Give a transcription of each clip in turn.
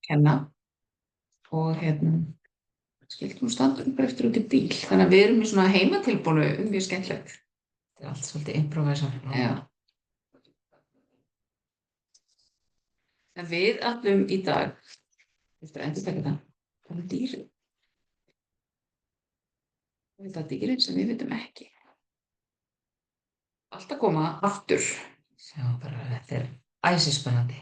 kenna og skildum standa bara eftir út í bíl. Þannig að við erum í svona heimatilbúnu mjög skemmtilegt. Þetta er allt svolítið improvisar. Já. En við ætlum í dag, eftir að endurtaka það, um dýrin. Það er dýrin sem við vitum ekki. Allt að koma aftur. Já, bara þetta er æsispennandi.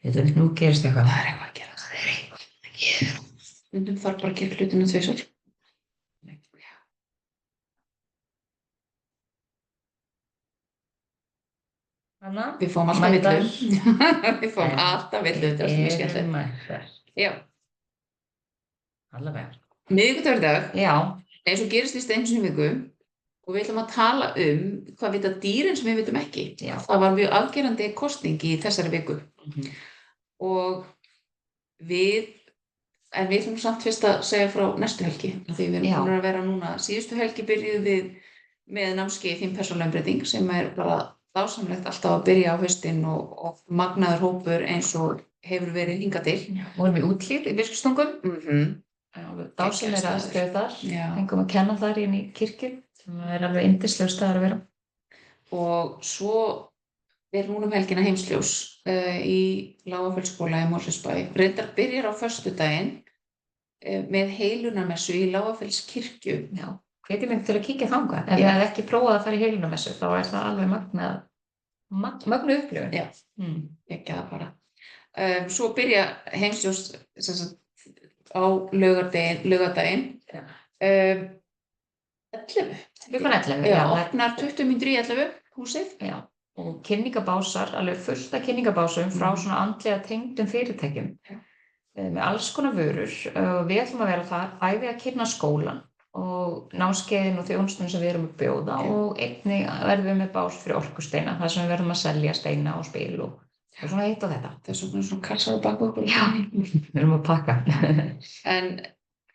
Þetta nú gerist eitthvað. Það er eitthvað að gera. Það er eitthvað að gera. Stundum þarf bara að gera hlutinu tvisvar. Hanna? Við fáum alltaf villu. Við fáum alltaf villu. Þetta er mjög skemmtilegt. Já. Allavega. Miðvikudagur. Já. Eins og gerist í einu sinni í viku og við ætlum að tala hvað vita dýrin sem við vitum ekki. Já. Það var mjög afgerandi kosning í þessari viku. Og við ætlum samt fyrst að segja frá næstu helgi. Því við erum búin að vera núna. Síðustu helgi byrjuðum við með námskeið þín persónulega umbreyting sem er bara dásamlegt alltaf að byrja á haustinn og magnaður hópur eins og hefur verið hingað til. Vorum við úthlíð í Biskupstungum. Dásamlega aðstöðu þar. Fengum að kenna þar inn í kirkju sem er alveg yndislegur staður að vera. Og svo er núna helgina heimsljós í Lágafellsskóla í Mosfellsbæ. Reyndar byrjar á föstudaginn með heilunarmessu í Lágafellskirkju. Já, hvetjum mig til að kíkja þangað. Ef ég hef ekki prófað að fara í heilunarmessu þá er það alveg magnuð upplifun. Já, ekki það bara. Svo byrja heimsljós á laugardaginn 11. Klukkan 11. Já, opnar 20 mínútur í 11 húsið. Já. Og kynningabásar, alveg fullt af kynningabásum frá svona andlega tengdum fyrirtækjum með alls konar vörur. Við ætlum að vera þar bæði að kynna skólann og námskeiðin og þjónustuna sem við erum að bjóða og einnig verðum við með bás fyrir orkusteina þar sem við verðum að selja steina og spil og svona eitt og þetta. Það er svona kassar á bak okkur. Já, við erum að pakka. En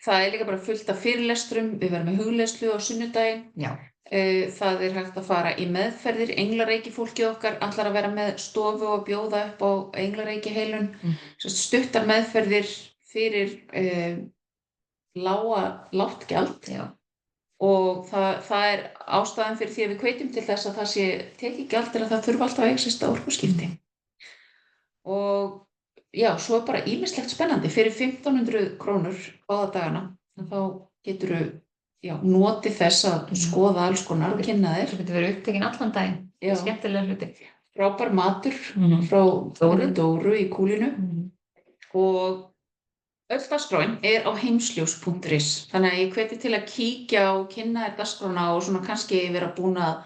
það er líka bara fullt af fyrirlestrum. Við verðum með hugleiðslu á sunnudaginn. Já. Það er hægt að fara í meðferðir. Englareiki fólkið okkar ætlar að vera með stofu og bjóða upp á englareiki heilun. Stuttar meðferðir fyrir lágt gjald. Já. Og það er ástæðan fyrir því að við hvetjum til þess að það sé tekið gjald að það þurfa alltaf að eiga sér stað orkuskipti. Og já, svo er bara ýmislegt spennandi fyrir 1500 krónur báða dagana. Þá geturðu notið þess að skoða alls konar og kynna þér. Þú getur verið upptekinn allan daginn. Skemmtilega hluti. Frábær matur frá Dóru í Kúlinu. Og öll dagskráin er á heimsljós.is. Þannig að ég hveti til að kíkja og kynna þér dagskrána og svona kannski vera búin að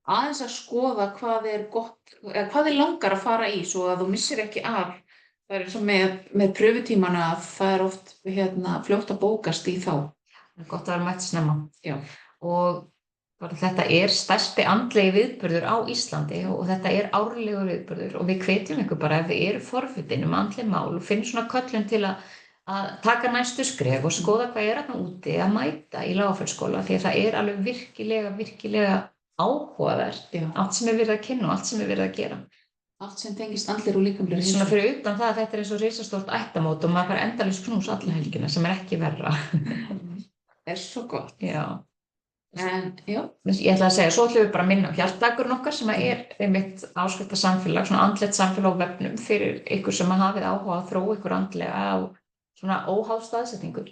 aðeins að skoða hvað er gott, eða hvað er langar að fara í svo að þú missir ekki af. Það er eins og með pröfutímana að það er oft fljótt að bókast í þá. Það er gott að vera mætt snemma. Já. Og þetta er stærsti andlegi viðburður á Íslandi og þetta er árlegur viðburður og við hvetjum ykkur bara ef þið eru forvitin andleg mál og finnum svona köllun til að taka næstu skref og skoða hvað er þarna úti að mæta í Lágafellsskóla því að það er alveg virkilega áhugavert. Allt sem er verið að kynna og allt sem er verið að gera. Allt sem tengist andlegri og líkamlegri heilsu. Svona fyrir utan það að þetta er eins og risastórt ættamót og maður fær endalaust knús alla helgina sem er ekki verra. Er svo gott. Já. En, já. Ég ætla að segja, svo ætlum við bara að minna á hjartdagurinn okkar sem er einmitt áskriftarsamfélag, svona andlegt samfélag á vefnum fyrir ykkur sem hafið áhuga að þróa ykkur andlega á svona óháð staðsetningu.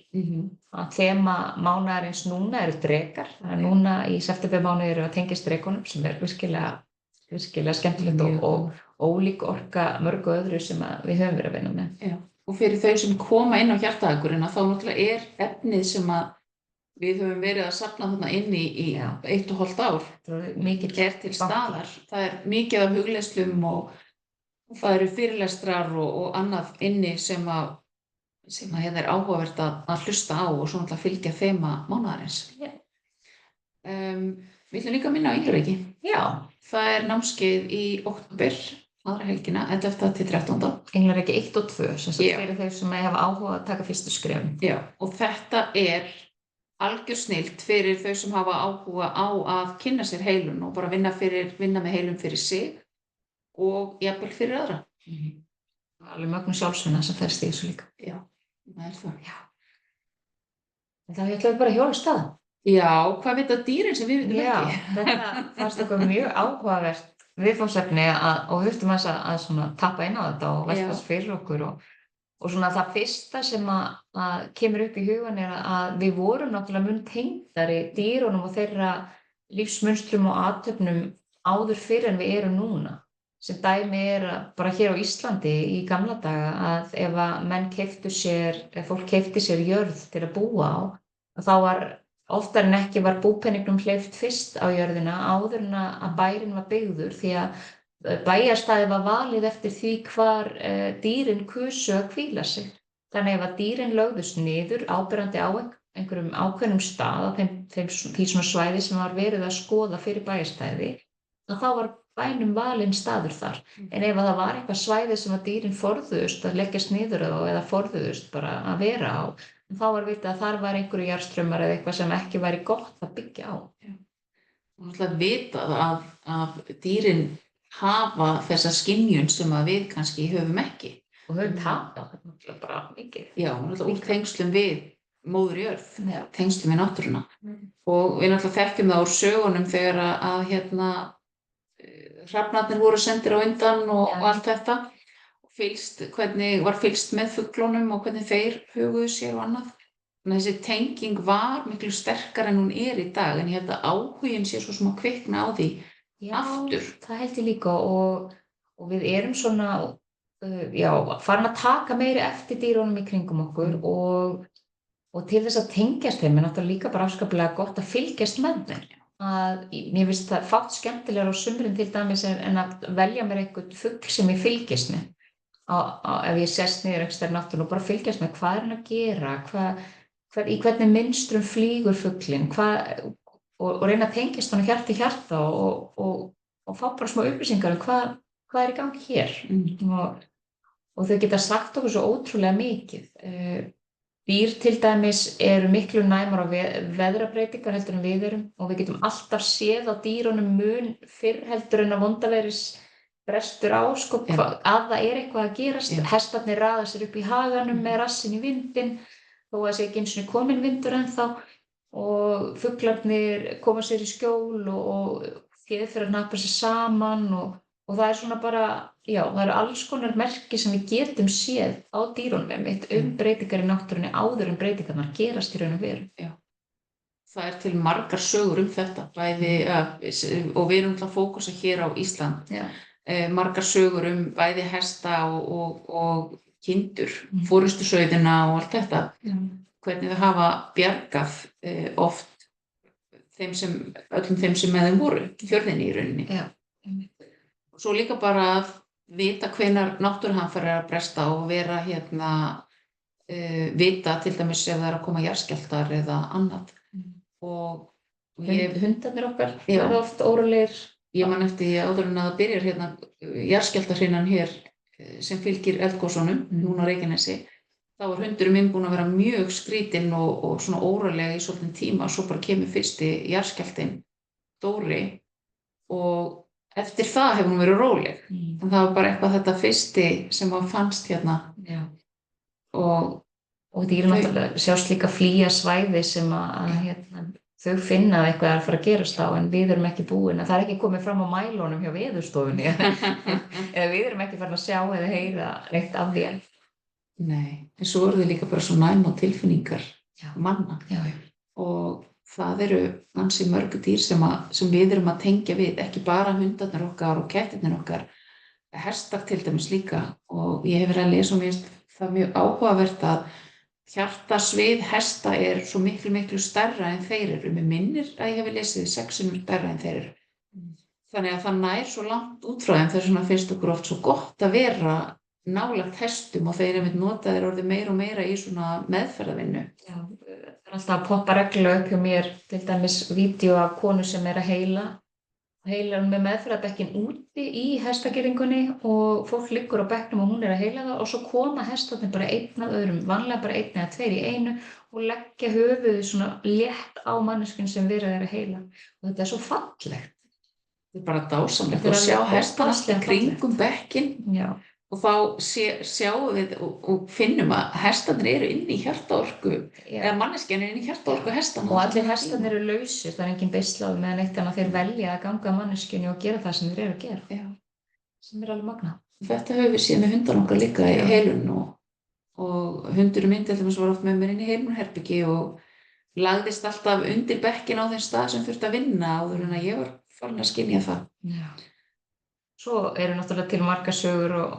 Að þema mánaðarins núna eru drekar. Það er núna í septembermánuði eru að tengjast drekunum sem er virkilega skemmtilegt og ólík orka mörgu öðru sem við höfum verið að vinna með. Já. Og fyrir þau sem koma inn á hjartdagurinn þá náttúrulega er efnið sem að við höfum verið að safna þarna inn í 1,5 ár. Mikið er til staðar. Það er mikið af hugleiðslum og það eru fyrirlestrar og annað inni sem að er áhugavert að hlusta á og svo náttúrulega fylgja þema mánaðarins. Við ætlum líka að minna á englareiki. Já. Það er námskeið í október, aðra helgina, 11. til 13. Englareiki 1 og 2, sem sagt fyrir þau sem hafa áhuga að taka fyrstu skrefin. Já, og þetta er algjör snillt fyrir þau sem hafa áhuga á að kynna sér heilun og bara vinna með heilun fyrir sig og jafnvel fyrir aðra. Alveg mögnu sjálfsvinna sem felst í þessu líka. Já, það er það. Já. En þá ætlum við bara að hjóla af stað. Já, hvað vita dýrin sem við vitum Já, ekki? þetta fannst okkur mjög áhugavert viðfangsefni og við þurftum að svona tappa inn á þetta og velta þessu fyrir okkur og svona það fyrsta sem að kemur upp í hugan að við vorum náttúrulega mun tengdari dýrunum og þeirra lífsmunstrum og athöfnum áður fyrr en við erum núna. Sem dæmi bara hér á Íslandi í gamla daga að ef að fólk keypti sér jörð til að búa á, þá var oftar en ekki var búpeningnum hleypt fyrst á jörðina áður en að bærinn var byggður því að bæjarstæði var valið eftir því hvar dýrin kusu að hvíla sig. Þannig ef að dýrin lögðust niður áberandi á einhverjum ákveðnum stað á því svona svæði sem var verið að skoða fyrir bæjarstæði, þá var bænum valinn staður þar. En ef það var eitthvað svæði sem að dýrin forðuðust að leggjast niður á eða forðuðust bara að vera á, þá var vitað að þar var einhverju jarðstraumar eða eitthvað sem ekki væri gott að byggja á. Og náttúrulega vitað að dýrin hafa þessa skynjun sem að við kannski höfum ekki. Og höfum tapað náttúrulega bara mikið. Já, náttúrulega úr tengslum við móður jörð, tengslum við náttúruna. Og við náttúrulega þekkjum það úr sögunum þegar að hrafnarnir voru sendir á undan og allt þetta. Hvernig var fylgst með fuglunum og hvernig þeir höguðu sér og annað. Þannig að þessi tenging var miklu sterkar en hún í dag, en ég held að áhuginn sé svo sem að kvikna á því aftur. Já, það held ég líka og við erum svona, farin að taka meiri eftir dýrunum í kringum okkur og til þess að tengjast þeim náttúrulega líka bara afskaplega gott að fylgjast með þeim. Mér finnst það fátt skemmtilegar á sumrin til dæmis en að velja mér einhvern fugl sem ég fylgist með. Ef ég sest niður einhvers staðar í náttúrunni og bara fylgjast með hvað hann að gera, í hvernig mynstrum flýgur fuglinn og reyna að tengjast hann hjarta í hjarta og fá bara smá upplýsingar hvað í gangi hér. Og þau geta sagt okkur svo ótrúlega mikið. Dýr til dæmis eru miklu næmar á veðrabreytingar heldur en við erum og við getum alltaf séð á dýrunum mun fyrr heldur en að vondaveðris brestur á, að það eitthvað að gerast. Hestarnir raða sér upp í haganum með rassinn í vindinn þó að sé ekki einu sinni kominn vindur ennþá og fuglarnir koma sér í skjól og féð fyrir að hnappa sér saman og það er svona bara, það eru alls konar merki sem við getum séð á dýrunum breytingar í náttúrunni áður en breytingarnar gerast í raun og veru. Já. Það er til margar sögur þetta, bæði, og við erum að fókusa hér á Ísland. Margar sögur bæði hesta og kindur, forystusauðina og allt þetta. Hvernig þau hafa bjargað oft öllum þeim sem með þeim voru, fjörðinni í rauninni. Og svo líka bara að vita hvenær náttúruhamfarir að bresta og vera vita til dæmis ef það er að koma jarðskjálftar eða annað. Og hundarnir okkar verða oft órólegir. Ég man eftir áður en að það byrjar jarðskjálftahrinan hér sem fylgir eldgosunum, núna á Reykjanesi. Þá var hundurinn minn búinn að vera mjög skrítinn og svona óróleg í svolítinn tíma og svo bara kemur fyrsti jarðskjálftinn, Dóri, og eftir það hefur hún verið róleg. En það var bara eitthvað þetta fyrsti sem fannst hérna. Og dýrin náttúrulega sjást líka flýja svæði sem þau finna að eitthvað er að fara að gerast á en við erum ekki búin. Það er ekki komið fram á mælunum hjá Veðurstofunni eða við erum ekki farin að sjá eða heyra neitt af því. Nei, en svo eru þau líka bara svo næm á tilfinningar manna. Og það eru ansi mörg dýr sem við erum að tengja við, ekki bara hundarnir okkar og kettirnir okkar, hestar til dæmis líka. Og ég hef verið að lesa og mér finnst það mjög áhugavert að hjartasvið hesta er svo miklu stærra en þeir eru. Mér minnir að ég hef lesið 6 sinnum stærra en þeir eru. Þannig að það nær svo langt út frá þeim, þess vegna finnst okkur oft svo gott að vera nálægt hestum og þeir nota þeir orðið meira og meira í svona meðferðarvinnu. Já, það er alltaf að poppa reglulega upp hjá mér, til dæmis vídeó af konu sem er að heila með meðferðarbekkin úti í hestagirðingunni og fólk liggur á bekknum og hún er að heila það og svo koma hestarnir bara einn að öðrum, vanlega bara 1 eða 2 í einu og leggja höfuðið svona létt á manneskjunni sem verið er að heila og þetta er svo fallegt. Þetta bara dásamlegt Þetta og sjá alveg hestana allt í ofboðslega kringum bekkin og þá sjáum við og finnum að hestarnir eru inni í hjartaorku eða manneskjan er inni í hjartaorku hestana og allir hestarnir eru lausir, það er engin beislaður með neitt en að þeir velja að ganga manneskjunni og gera það sem þeir eru að gera sem alveg magnað. Þetta höfum við séð með hundar okkar líka í heilun og hundurinn minn til dæmis var oft með mér inn í heilunherbergi og lagðist alltaf undir bekkin á þeim stað sem þurfti að vinna áður en að ég var farin að skynja það. Svo eru náttúrulega til margar sögur og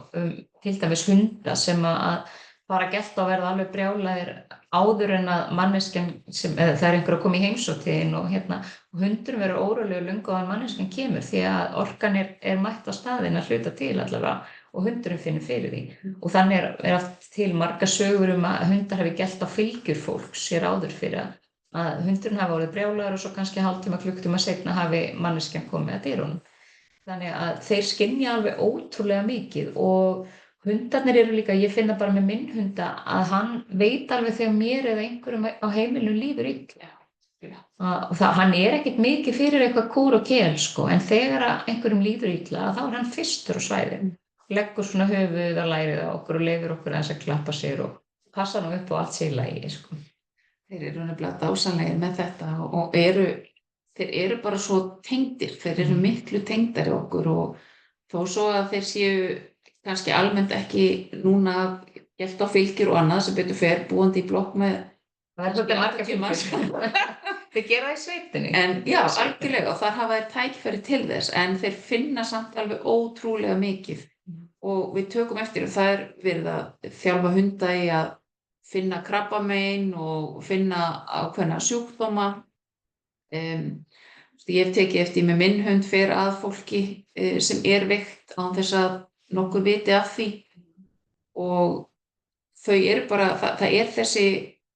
til dæmis hunda sem að fara gelt að verða alveg brjálaðir áður en að manneskjan eða það er einhver að koma í heimsókn og hundurum verður órólegur löngu áður en manneskjan kemur því að orkan er mætt á staðinn að hluta til allavega og hundurinn finnur fyrir því og þannig er allt til margar sögur að hundar hafi gelt á fylgjur fólks sér áður fyrir að hundurinn hafi orðið brjálaður og svo kannski hálftíma klukktíma seinna hafi manneskjan komið að dyrunum. Þannig að þeir skynja alveg ótrúlega mikið og hundarnir eru líka, ég finna bara með minn hunda að hann veit alveg þegar mér eða einhverjum á heimilinu líður illa. Og hann er ekkert mikið fyrir eitthvað kúr og kel en þegar einhverjum líður illa þá er hann fyrstur á svæðinu. Leggur svona höfuð að lærið á okkur og leyfir okkur aðeins að klappa sér og passa nú upp á allt sér í lagi. Þeir eru nefnilega dásamlegir með þetta og þeir eru bara svo tengdir, þeir eru miklu tengdari okkur og þó svo að þeir séu kannski almennt ekki núna gelt á fylgjur og annað sem betur fer búandi í blokk með margar fylgjur. Þeir gera það í sveitinni. En já, algjörlega og þar hafa þeir tækifæri til þess en þeir finna samt alveg ótrúlega mikið og við tökum eftir og það er verið að þjálfa hunda í að finna krabbamein og finna ákveðna sjúkdóma. Ég hef tekið eftir með minn hund fer að fólki sem er veikt án þess að nokkur viti af því og þau eru bara, það er þessi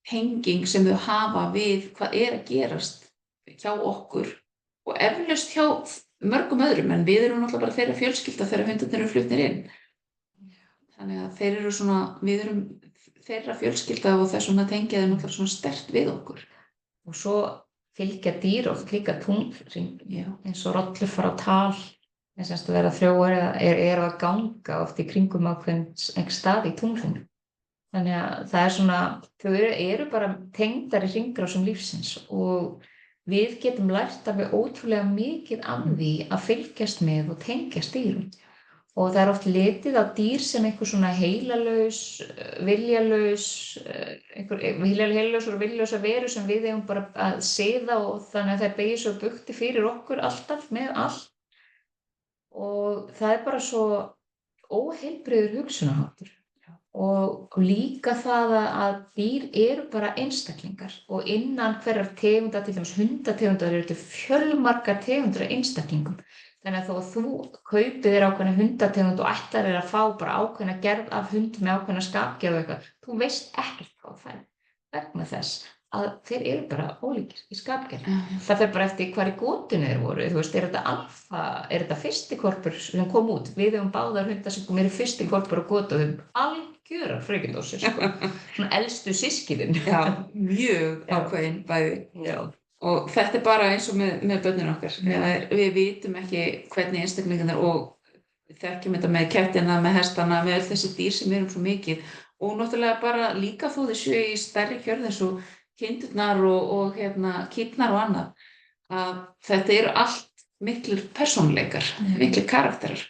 tenging sem þau hafa við hvað er að gerast hjá okkur og eflaust hjá mörgum öðrum en við erum náttúrulega bara þeirra fjölskylda þegar hundarnir eru flutnir inn. Þannig að þeir eru svona, við erum þeirra fjölskylda og þess vegna tengja þeir náttúrulega svona sterkt við okkur. Og svo fylgja dýr oft líka tunglhring eins og rollur fara á tal eins og vera frjóar eða eru að ganga oft í kringum ákveðin einhver stað í tunglhring. Þannig að það er svona, þau eru bara tengdari hringrásum lífsins og við getum lært alveg ótrúlega mikið af því að fylgjast með og tengjast dýrum. Og það er oft litið á dýr sem einhver svona heilalaus, viljalaus og viljalausar veru sem við eigum bara að siða og þannig að það beygir svo bugti fyrir okkur alltaf með allt. Og það er bara svo óheilbrigður hugsunarháttur. Og líka það að dýr eru bara einstaklingar og innan hverjar tegundar, til dæmis hundategundar eru til fjölmargar tegundir af einstaklingum. Þannig að þó að þú kaupir þér ákveðna hundategund og ætlar þér að fá bara ákveðna gerð af hund með ákveðna skapgerð og eitthvað, þú veist ekkert hvað það er vegna þess að þeir eru bara ólíkir í skapgerð. Það fer bara eftir hvar í gotinu þeir voru. Þú veist, er þetta fyrsti hvolpur sem kom út? Við höfum báðar hundar sem eru fyrsti hvolpur á gotu og þau algjörar frekjendósir, svona elstu systkinin. Já, mjög ákveðin bæði. Já. Og þetta er bara eins og með börnin okkar. Við vitum ekki hvernig einstaklingarnir og við þekkjum þetta með kettina, með hestana, með öll þessi dýr sem erum svo mikið og náttúrulega bara líka þó þau séu í stærri hjörð eins og kindurnar og kýrnar og annað að þetta eru allt miklir persónuleikar, miklir karakterar.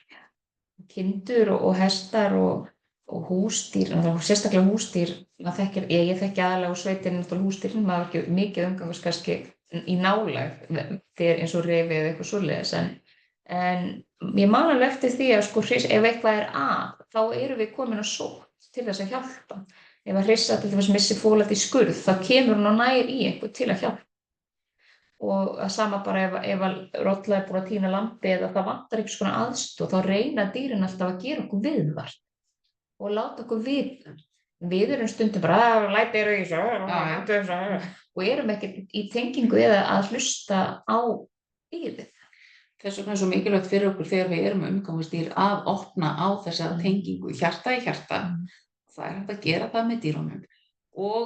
Kindur og hestar og húsdýr, sérstaklega húsdýr, ég þekki aðalega á sveitinni húsdýr, maður ekki mikið umgangast kannski í nálægð þegar eins og refi eða eitthvað svoleiðis en ég man alveg eftir því að ef eitthvað er þá erum við komin á sótt til þess að hjálpa. Ef að hrissa til þess að missi fólat í skurð þá kemur hún og nær í einhver til að hjálpa. Og sama bara ef að rolla er búin að týna lambi eða það vantar einhvers konar aðstoð þá reyna dýrin alltaf að gera okkur viðvart og láta okkur vita. Við erum stundum bara læti eru í þessu og erum ekki í tengingu eða að hlusta á dýrið. Þess vegna er svo mikilvægt fyrir okkur þegar við erum umgangast dýr að opna á þessa tengingu hjarta í hjarta. Það er hægt að gera það með dýrunum og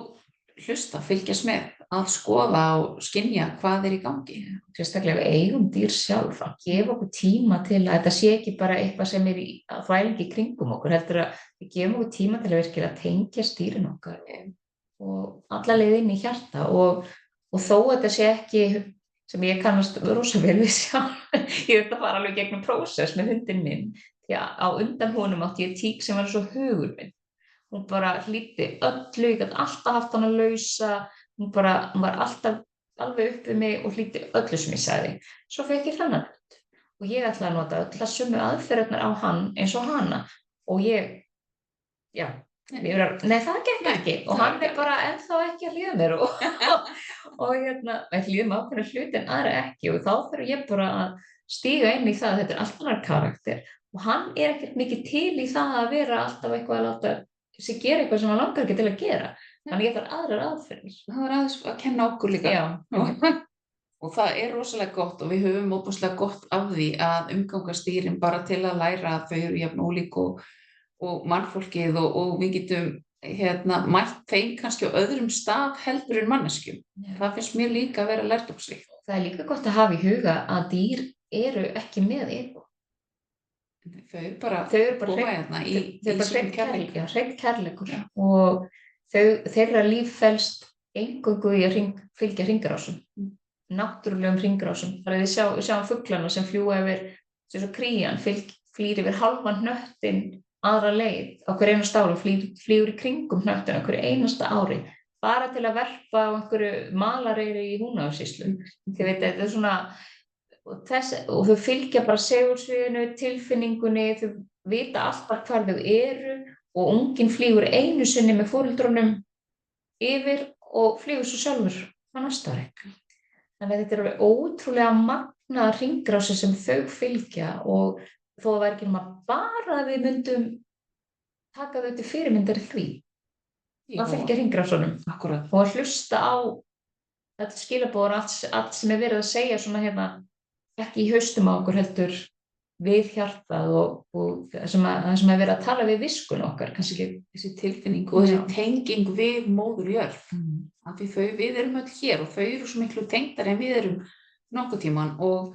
hlusta, fylgjast með að skoða og skynja hvað í gangi. Sérstaklega við eigum dýr sjálf að gefa okkur tíma til að þetta sé ekki bara eitthvað sem að þvælingi kringum okkur, heldur að við gefum okkur tíma til að virkilega tengja dýrin okkar og alla leið inn í hjarta og þó að þetta sé ekki sem ég kannast rosa vel við sjálf, ég þetta fara alveg gegnum prósess með hundinn minn, því að á undan honum átti ég tík sem var svo hugur minn. Hún bara hlýddi öllu, ég gat alltaf haft hana lausa, hún var alltaf alveg upp við mig og hlýddi öllu sem ég sagði. Svo fekk ég þennan hund og ég ætlaði að nota öll að sömu aðferðirnar á hann eins og hana og nei það gekk ekki og hann bara ennþá ekki að hlýða mér og hlýðum ákveðna hluti en aðra ekki og þá þarf ég bara að stíga inn í það að þetta allt annar karakter og hann ekkert mikið til í það að vera alltaf eitthvað að láta sig gera eitthvað sem hann langar ekki til að gera. Þannig ég þarf aðrar aðferðir. Það var aðeins að kenna okkur líka. Já. Og það rosalega gott og við höfum óbúslega gott af því að umgangast dýrin bara til að læra að þau eru jafn ólík og mannfólkið og við getum mætt þeim kannski á öðrum stað heldur en manneskjum. Já. Það finnst mér líka að vera lærdómsríkt. Það líka gott að hafa í huga að dýr eru ekki með ego. Þau eru bara koma í hreinn kærleikur og þeirra líf felst eingöngu í að fylgja hringrásum, náttúrulegum hringrásum. Við sjáum fuglana sem fljúga yfir, sem svo krían flýr yfir hálfan hnöttinn aðra leið á hverju einasta ári, flýgur í kringum hnöttinn á hverju einasta ári, bara til að verpa á einhverju malareyri í Húnavatnssýslu. Þið veit, þetta svona og þau fylgja bara segulsviðinu, tilfinningunni, þau vita alltaf hvar þau eru og unginn flýgur einu sinni með foreldrunum yfir og flýgur svo sjálfur á næsta ári. Þannig að þetta eru ótrúlega magnaðar hringrásir sem þau fylgja og þó það væri ekki nema bara að við myndum taka þau til fyrirmyndar í því að fylgja hringrásunum og að hlusta á þetta skilaboð allt sem verið að segja svona ekki í haustum á okkur heldur við hjartað og það sem verið að tala við viskun okkar, kannski þessi tilfinning og þessi tenging við móður jörð. Af því við erum öll hér og þau eru svo miklu tengdari en við erum nokkuð tíman og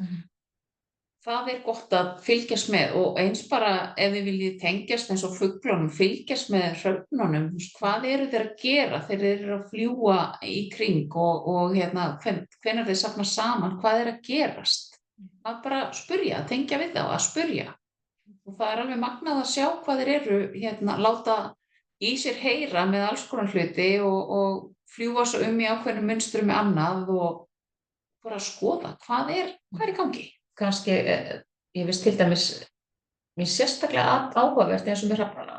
það gott að fylgjast með og eins bara ef við viljum tengjast eins og fuglunum, fylgjast með hröfnunum, hvað eru þeir að gera þegar þeir eru að fljúga í kring og hvenær þeir safna saman, hvað að gerast? Að bara spyrja, tengja við þá, að spyrja. Og það alveg magnað að sjá hvað þeir eru, láta í sér heyra með alls konar hluti og fljúga svo í ákveðnum mynstrum með annað og bara skoða hvað í gangi. Kannski, ég veist til dæmis, mér sérstaklega áhugavert eins og með hrafnana,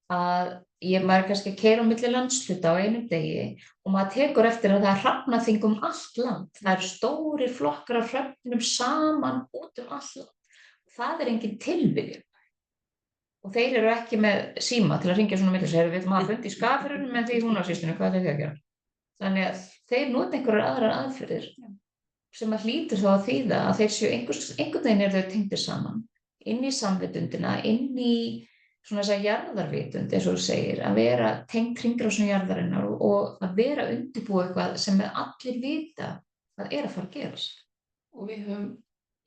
að maður kannski að keyra á milli landshluta á einum degi og maður tekur eftir að það hrafnaþing allt land. Það eru stórir flokkar af hröfnum saman út allt land. Það engin tilviljun. Og þeir eru ekki með síma til að hringja svona milli. Við ætlum að hafa fund í Skagafirðinum en því í Húnavatnssýslunni, hvað þau að gera? Þannig að þeir nota einhverjar aðrar aðferðir sem að hlýtur þá að þýða að þeir séu einhvern veginn eru þau tengdir saman inn í samvitundina, inn í svona þess að jarðarvitund, eins og þú segir, að vera tengt hringrásunum jarðarinnar og að vera undirbúið eitthvað sem allir vita að að fara að gerast. Og við höfum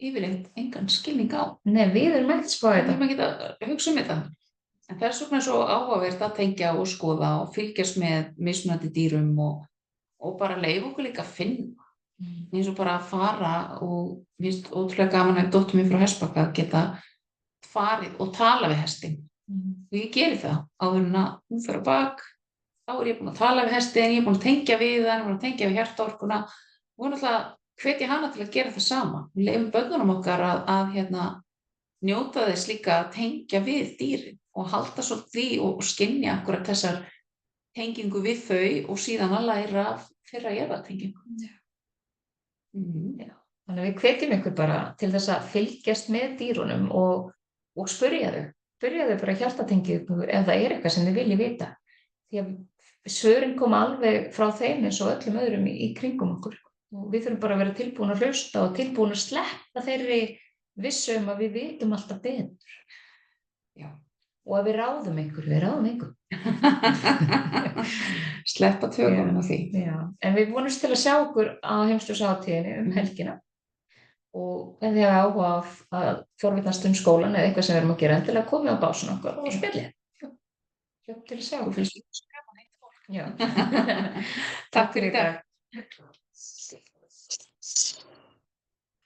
yfirleitt engan skilning á. Nei, við erum ekkert spáð þetta. Við erum ekkert að hugsa þetta. En þess vegna svo áhugavert að tengja og skoða og fylgjast með mismunandi dýrum og bara leyfa okkur líka að finna. Eins og bara að fara og mér finnst ótrúlega gaman að dóttir mín frá Hestbakka geta farið og tala við hestinn. Og ég geri það áður en að hún fer á bak, þá ég búin að tala við hestinn, ég er búin að tengja við hann, búin að tengja við hjartaorkuna og náttúrulega hvetja hana til að gera það sama. Við leyfum börnunum okkar að njóta þess líka að tengja við dýrin og halda svo því og skynja akkurat þessar tengingu við þau og síðan að læra fyrra jarðartengingu. Já. Þannig að við hvetjum ykkur bara til þess að fylgjast með dýrunum og spyrja þau bara hjartatengið ef það eitthvað sem þið viljið vita. Því að svörin koma alveg frá þeim eins og öllum öðrum í kringum okkur. Og við þurfum bara að vera tilbúin að hlusta og tilbúin að sleppa þeirri vissu að við vitum alltaf betur. Já, og ef við ráðum einhver. Sleppa tökunum á því. Já. En við vonumst til að sjá okkur á heimsljóshátíðinni helgina og ef þið hafa áhuga á að forvitnast skólann eða eitthvað sem við erum að gera endilega komið á básun okkar og spjallið. Hljótt til að sjá okkur. Já. Takk fyrir í dag.